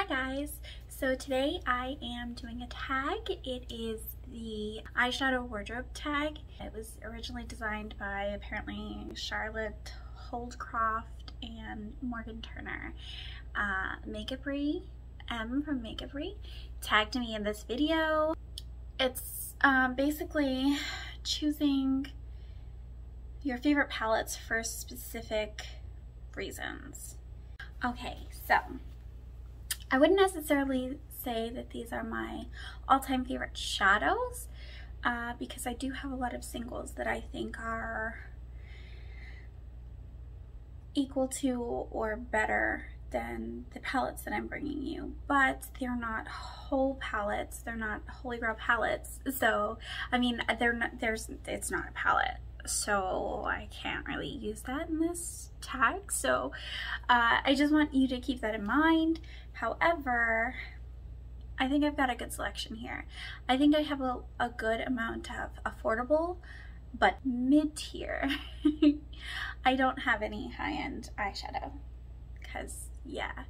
guys, so today I am doing a tag. It is the eyeshadow wardrobe tag. It was originally designed by apparently Charlotte Holdcraft and Morgan Turner. Makeupry, M from Makeupry, tagged me in this video. It's basically choosing your favorite palettes for specific reasons. Okay, so I wouldn't necessarily say that these are my all-time favorite shadows because I do have a lot of singles that I think are equal to or better than the palettes that I'm bringing you, but they're not whole palettes, they're not holy grail palettes, so I mean it's not a palette, so I can't really use that in this tag. So I just want you to keep that in mind. However, I think I've got a good selection here. I think I have a good amount of affordable but mid-tier. I don't have any high-end eyeshadow because yeah,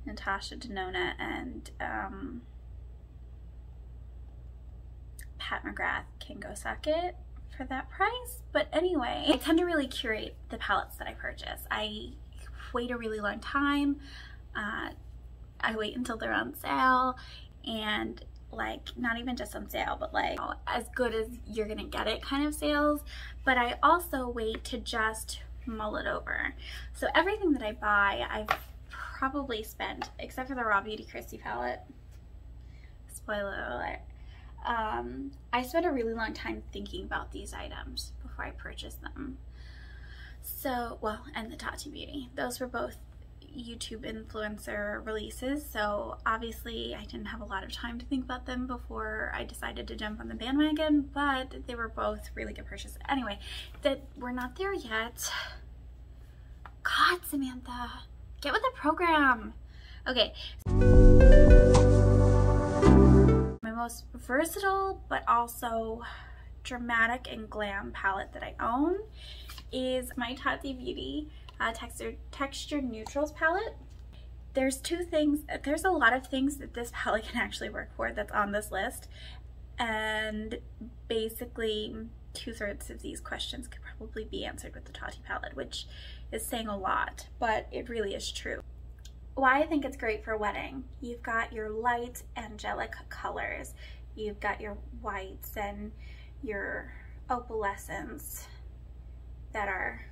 Natasha Denona and Pat McGrath can go suck it for that price. But anyway, I tend to really curate the palettes that I purchase. I wait a really long time. I wait until they're on sale, and like not even just on sale, but like as good as you're gonna get it kind of sales. But I also wait to just mull it over. So everything that I buy, I've probably spent, except for the Raw Beauty Christie palette, spoiler alert, I spent a really long time thinking about these items before I purchased them. So, well, and the Tati Beauty. Those were both YouTube influencer releases, so obviously I didn't have a lot of time to think about them before I decided to jump on the bandwagon, but they were both really good purchases. Anyway, we're not there yet. God, Samantha, get with the program. Okay. My most versatile but also dramatic and glam palette that I own is my Tati Beauty textured neutrals palette. There's a lot of things that this palette can actually work for that's on this list, and basically 2/3 of these questions could probably be answered with the Tati palette, which is saying a lot, but it really is true. Why I think it's great for a wedding: you've got your light angelic colors, you've got your whites and your opalescents that are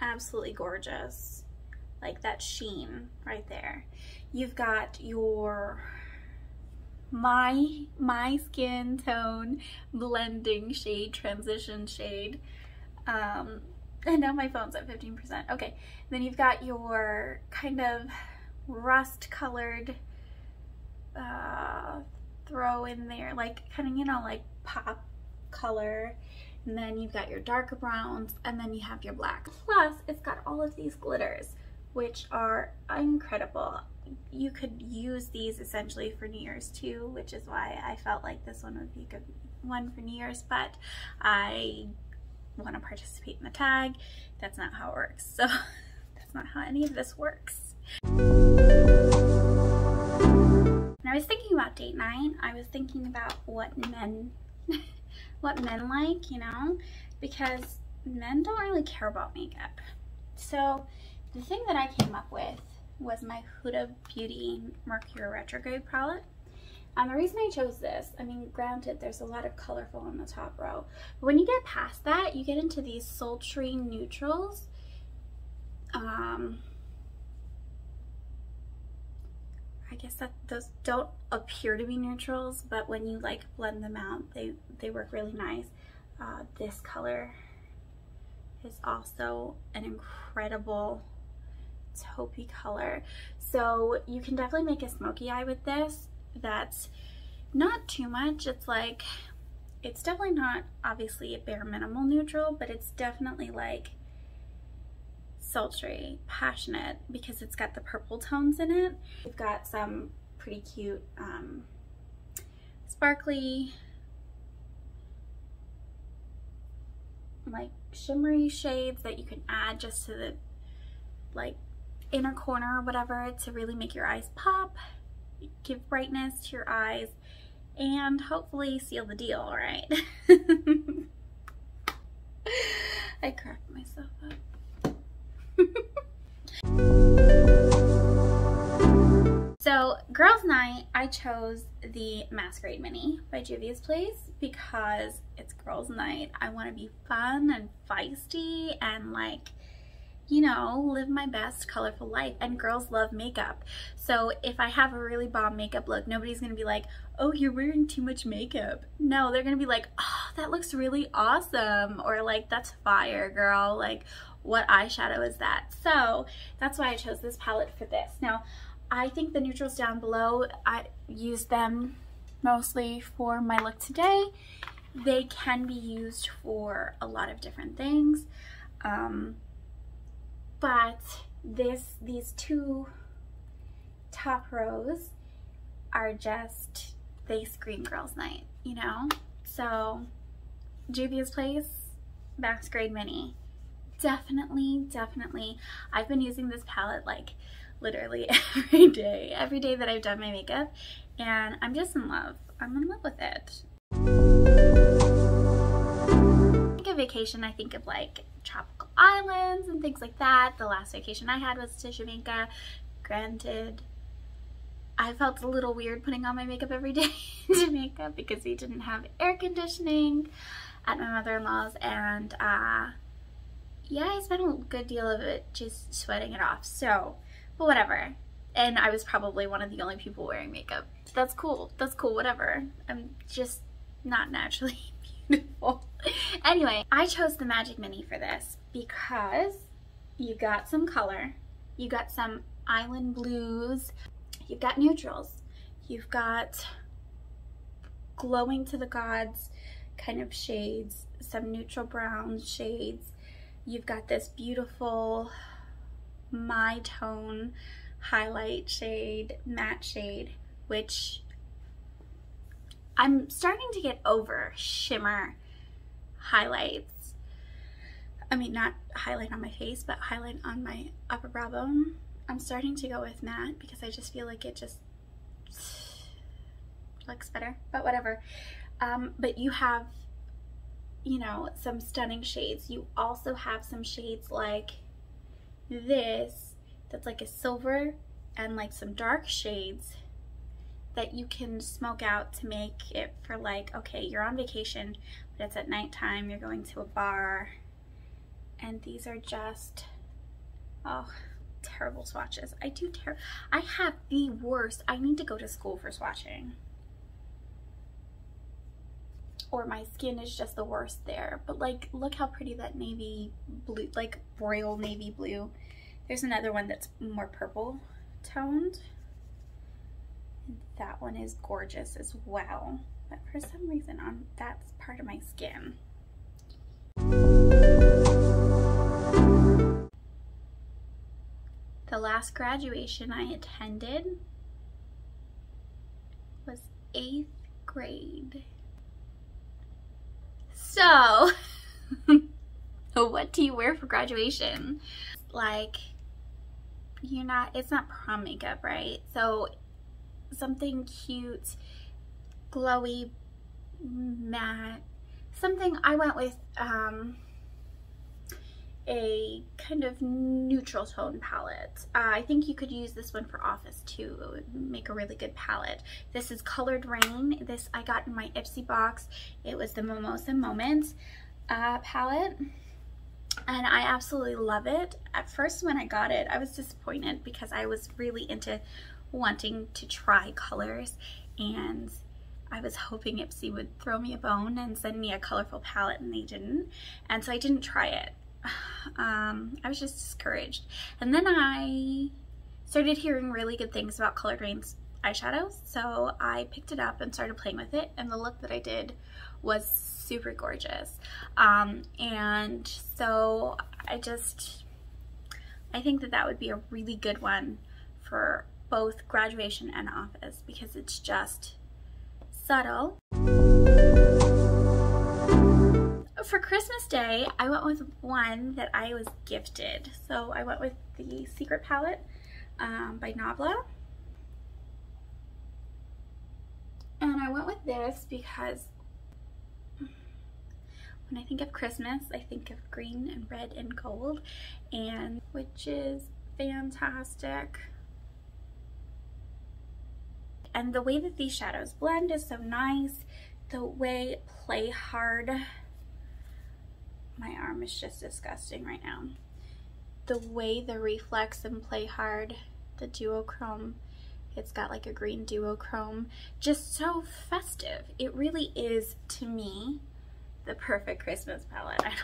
absolutely gorgeous, like that sheen right there. You've got your my skin tone blending shade, transition shade. I know my phone's at 15%. Okay, then you've got your kind of rust colored throw in there, like kind of, you know, like pop color. And then you've got your darker browns, and then you have your black. Plus, it's got all of these glitters, which are incredible. You could use these essentially for New Year's too, which is why I felt like this one would be a good one for New Year's, but I want to participate in the tag. That's not how it works. So that's not how any of this works. When I was thinking about date night, I was thinking about what men like, you know, because men don't really care about makeup. So the thing that I came up with was my Huda Beauty Mercury Retrograde palette. And the reason I chose this, I mean, granted, there's a lot of colorful on the top row, but when you get past that, you get into these sultry neutrals. I guess that those don't appear to be neutrals, but when you like blend them out, they work really nice. This color is also an incredible taupey color, so you can definitely make a smoky eye with this. That's not too much. It's like, it's definitely not obviously a bare minimal neutral, but it's definitely like sultry, passionate, because it's got the purple tones in it. We've got some pretty cute sparkly, like shimmery shades that you can add just to the like inner corner or whatever to really make your eyes pop. give brightness to your eyes, and hopefully seal the deal, right? I cracked myself up. So, girls' night, I chose the Masquerade Mini by Juvia's Place because it's girls' night. I want to be fun and feisty and, like, you know, live my best colorful life. And girls love makeup. So if I have a really bomb makeup look, nobody's gonna be like, oh, you're wearing too much makeup. No, they're gonna be like, oh, that looks really awesome. Or like, that's fire, girl. Like, what eyeshadow is that? So that's why I chose this palette for this. Now, I think the neutrals down below, I use them mostly for my look today. They can be used for a lot of different things. But these two top rows are just, they scream girls' night, you know? So, Juvia's Place, Masquerade Mini. Definitely, definitely. I've been using this palette like literally every day that I've done my makeup, and I'm just in love. I'm in love with it. Vacation, I think of like tropical islands and things like that. The last vacation I had was to Jamaica. Granted, I felt a little weird putting on my makeup every day in Jamaica because we didn't have air conditioning at my mother-in-law's, and yeah, I spent a good deal of it just sweating it off. So, but whatever. And I was probably one of the only people wearing makeup. That's cool. That's cool. Whatever. I'm just not naturally beautiful. Anyway, I chose the Magic Mini for this because you got some color, you got some island blues, you've got neutrals, you've got glowing to the gods kind of shades, some neutral brown shades, you've got this beautiful my tone highlight shade, matte shade, which I'm starting to get over shimmer highlights. I mean, not highlight on my face, but highlight on my upper brow bone. I'm starting to go with matte because I just feel like it just looks better, but whatever. But you have, you know, some stunning shades. You also have some shades like this that's like a silver, and like some dark shades that you can smoke out to make it for like, okay, you're on vacation, but it's at nighttime, you're going to a bar, and these are just, oh, terrible swatches. I have the worst. I need to go to school for swatching. Or my skin is just the worst there. But like, look how pretty that navy blue, like royal navy blue. There's another one that's more purple toned. That one is gorgeous as well, but for some reason that's part of my skin. The last graduation I attended was 8th grade. So, what do you wear for graduation? Like, it's not prom makeup, right? So something cute, glowy, matte, something. I went with a kind of neutral tone palette. I think you could use this one for office too. It would make a really good palette. This is Colored Rain. This I got in my Ipsy box. It was the Mimosa Moments palette, and I absolutely love it. At first when I got it, I was disappointed because I was really into wanting to try colors, and I was hoping Ipsy would throw me a bone and send me a colorful palette, and they didn't, and so I didn't try it. I was just discouraged, and then I started hearing really good things about Colored Rain's eyeshadows, so I picked it up and started playing with it, and the look that I did was super gorgeous. And so I think that would be a really good one for both graduation and office because it's just subtle. For Christmas Day, I went with one that I was gifted. So I went with the Secret palette by Nabla. And I went with this because when I think of Christmas, I think of green and red and gold, and which is fantastic. And the way that these shadows blend is so nice. The way Play Hard, my arm is just disgusting right now. The way the Reflex and Play Hard, the duochrome, it's got like a green duochrome, just so festive. It really is, to me, the perfect Christmas palette. I don't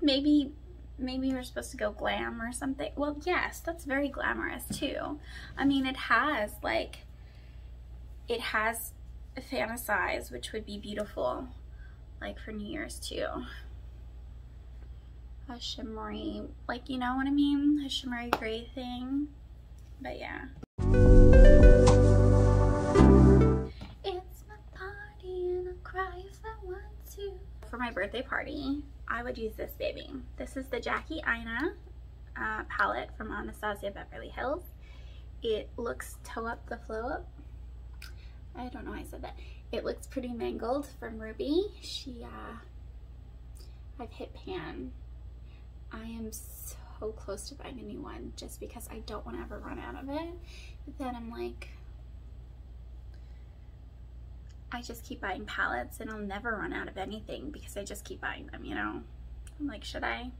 know. Maybe we're supposed to go glam or something. Well, yes, that's very glamorous too. I mean, it has Fantasize, which would be beautiful, like for New Year's too. A shimmery, like, you know what I mean? A shimmery gray thing. But yeah. It's my party and I cry if I want to. For my birthday party, I would use this baby. This is the Jackie Aina palette from Anastasia Beverly Hills. It looks toe up the flow up. I don't know why I said that. It looks pretty mangled from Ruby. I've hit pan. I am so close to buying a new one just because I don't want to ever run out of it. But then I'm like, I just keep buying palettes and I'll never run out of anything because I just keep buying them, you know? I'm like, should I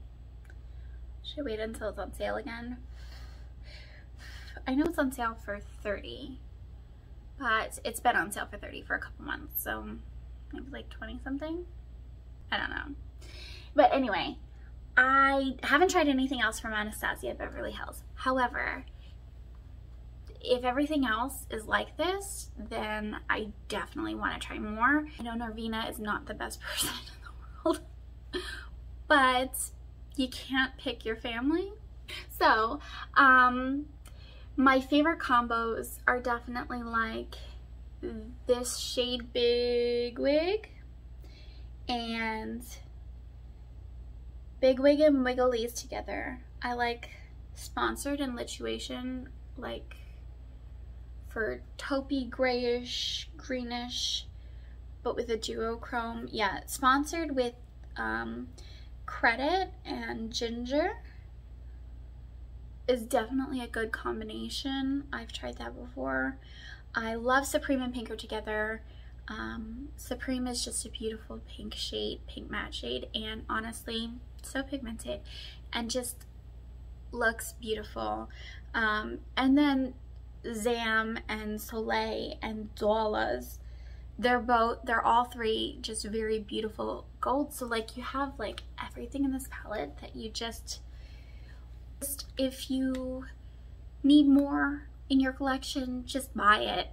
wait until it's on sale again? I know it's on sale for $30, but it's been on sale for $30 for a couple months, so maybe like 20 something. I don't know. But anyway, I haven't tried anything else from Anastasia Beverly Hills. However, if everything else is like this, then I definitely want to try more. I know Norvina is not the best person in the world, but you can't pick your family. So, my favorite combos are definitely like this shade Big Wig and Big Wig and Wiggley's together. I like Sponsored and Lituation, like for taupey grayish, greenish, but with a duochrome. Yeah, Sponsored with Credit and Ginger is definitely a good combination. I've tried that before. I love Supreme and Pinker together. Supreme is just a beautiful pink shade, pink matte shade, and honestly, so pigmented and just looks beautiful. And then Zam and Soleil and Dola's, they're all three just very beautiful gold. So like you have like everything in this palette that you just if you need more in your collection, just buy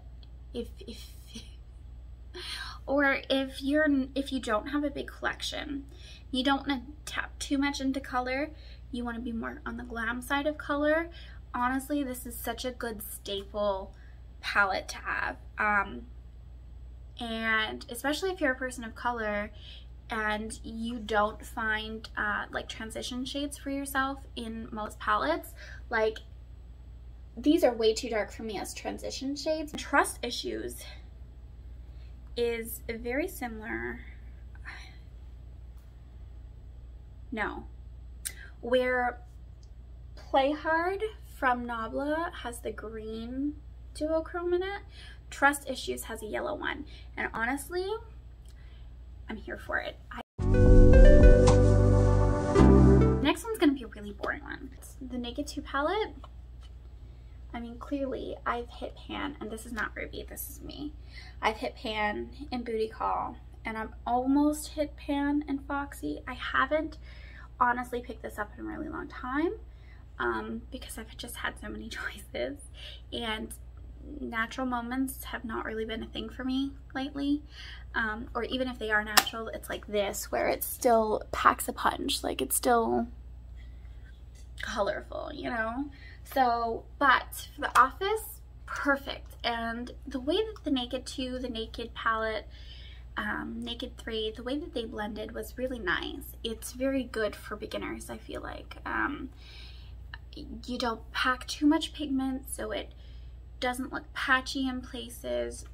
it. Or if you don't have a big collection, you don't want to tap too much into color, you want to be more on the glam side of color, honestly, this is such a good staple palette to have. And especially if you're a person of color and you don't find like transition shades for yourself in most palettes, like these are way too dark for me as transition shades. Trust Issues is very similar. No. Where Play Hard from Nabla has the green duochrome in it, Trust Issues has a yellow one. And honestly, I'm here for it. Next one's gonna be a really boring one. It's the Naked 2 palette. I mean, clearly I've hit pan, and this is not Ruby, this is me. I've hit pan in Booty Call, and I've almost hit pan in Foxy. I haven't honestly picked this up in a really long time because I've just had so many choices, and natural moments have not really been a thing for me lately. Or even if they are natural, it's like this, where it still packs a punch, like it's still colorful, you know? So, but for the office, perfect. And the way that the Naked 2, the Naked palette, Naked 3, the way that they blended was really nice. It's very good for beginners, I feel like. You don't pack too much pigment, so it doesn't look patchy in places.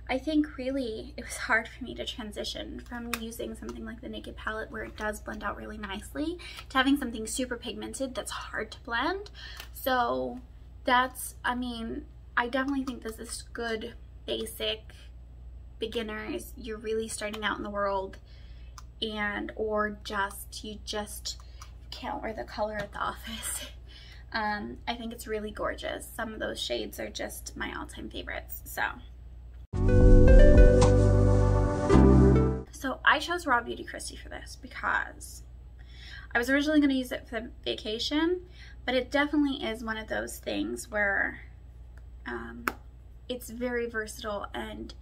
I think really it was hard for me to transition from using something like the Naked palette where it does blend out really nicely to having something super pigmented that's hard to blend. So that's, I mean, I definitely think this is good basic beginners. You're really starting out in the world, and or you just can't wear the color at the office. I think it's really gorgeous. Some of those shades are just my all-time favorites. So I chose Raw Beauty Kristi for this because I was originally going to use it for the vacation, but it definitely is one of those things where it's very versatile and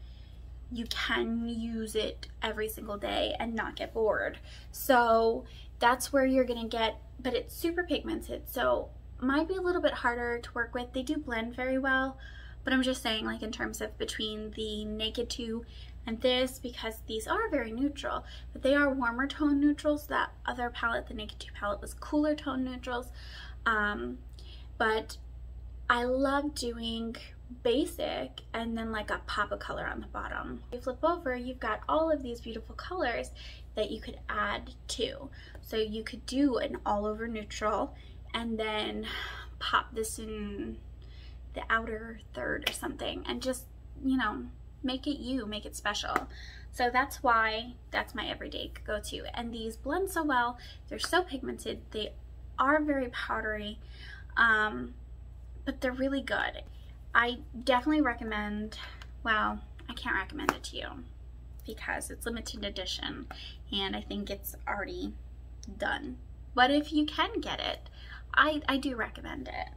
you can use it every single day and not get bored. So that's where you're going to get, but it's super pigmented, so might be a little bit harder to work with. They do blend very well, but I'm just saying, like, in terms of between the Naked 2 and this, because these are very neutral, but they are warmer tone neutrals. That other palette, the Naked 2 palette, was cooler tone neutrals. But I love doing basic and then like a pop of color on the bottom. You flip over, you've got all of these beautiful colors that you could add to. So you could do an all over neutral and then pop this in the outer third or something and just, you know, make it special. So that's why that's my everyday go-to. And these blend so well. They're so pigmented. They are very powdery, but they're really good. I definitely recommend, well, I can't recommend it to you because it's limited edition and I think it's already done. But if you can get it, I do recommend it.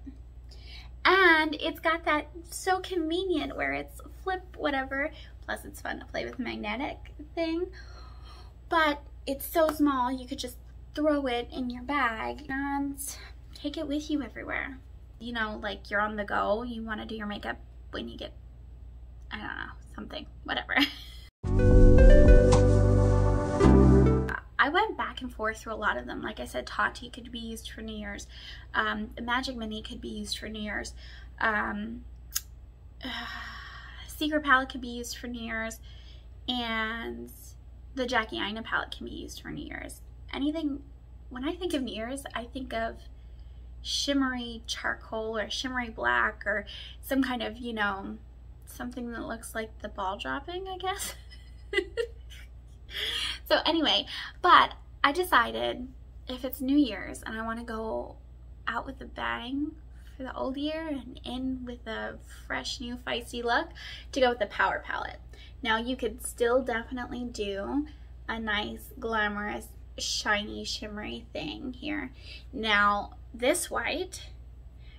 And it's got that so convenient where it's flip whatever, plus it's fun to play with the magnetic thing, but it's so small you could just throw it in your bag and take it with you everywhere. You know, like you're on the go, you want to do your makeup when you get, I don't know, something, whatever. I went back and forth through a lot of them. Like I said, Tati could be used for New Year's. Magic Mini could be used for New Year's. Secret palette could be used for New Year's. And the Jackie Aina palette can be used for New Year's. Anything, when I think of New Year's, I think of shimmery charcoal or shimmery black or some kind of, you know, something that looks like the ball dropping, I guess. So anyway, but I decided if it's New Year's and I want to go out with a bang for the old year and in with a fresh new feisty look, to go with the Power palette. Now you could still definitely do a nice glamorous shiny shimmery thing here. Now this white,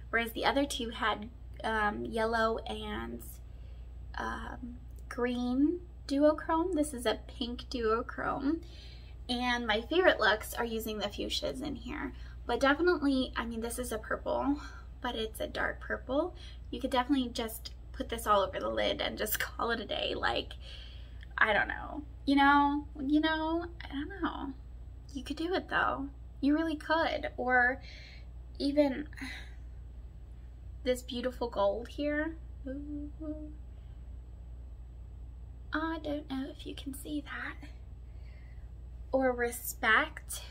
whereas the other two had yellow and green duochrome, this is a pink duochrome, and my favorite looks are using the fuchsias in here. But definitely, I mean, this is a purple, but it's a dark purple. You could definitely just put this all over the lid and just call it a day. Like, I don't know, you know, I don't know. You could do it though. You really could. Or even this beautiful gold here. Ooh. I don't know if you can see that. Or Respect.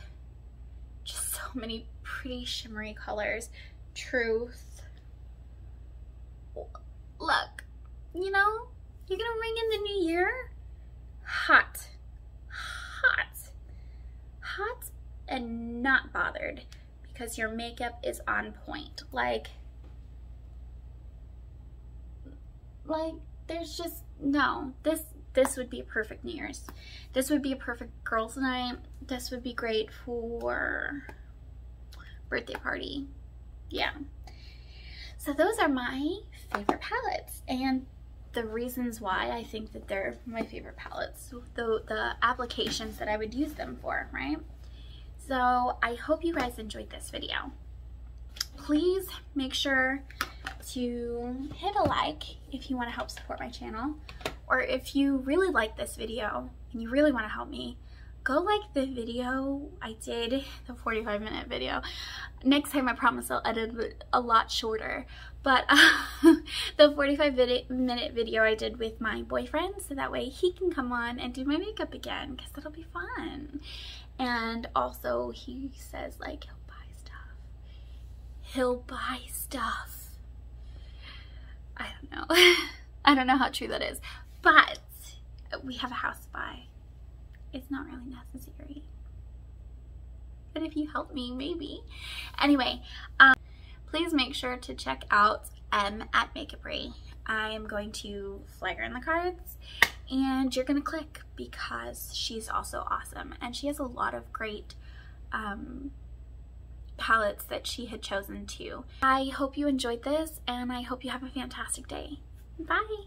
Just so many pretty shimmery colors. Truth. Look, you know, you're gonna ring in the new year hot. Hot. Hot and not bothered because your makeup is on point. Like there's just no, this would be a perfect New Year's. This would be a perfect girls' night. This would be great for birthday party. Yeah. So those are my favorite palettes and the reasons why I think that they're my favorite palettes. The applications that I would use them for, right? So I hope you guys enjoyed this video. Please make sure to hit a like if you want to help support my channel, or if you really like this video and you really want to help me, go like the video I did, the 45-minute video. Next time I promise I'll edit it a lot shorter, but the 45-minute video I did with my boyfriend, so that way he can come on and do my makeup again, because that'll be fun. And also he says like he'll buy stuff. I don't know. I don't know how true that is, but we have a house to buy. It's not really necessary, but if you help me, maybe. Anyway, please make sure to check out M at Makeupry. I am going to flag her in the cards, and you're gonna click because she's also awesome, and she has a lot of great palettes that she had chosen too. I hope you enjoyed this, and I hope you have a fantastic day. Bye!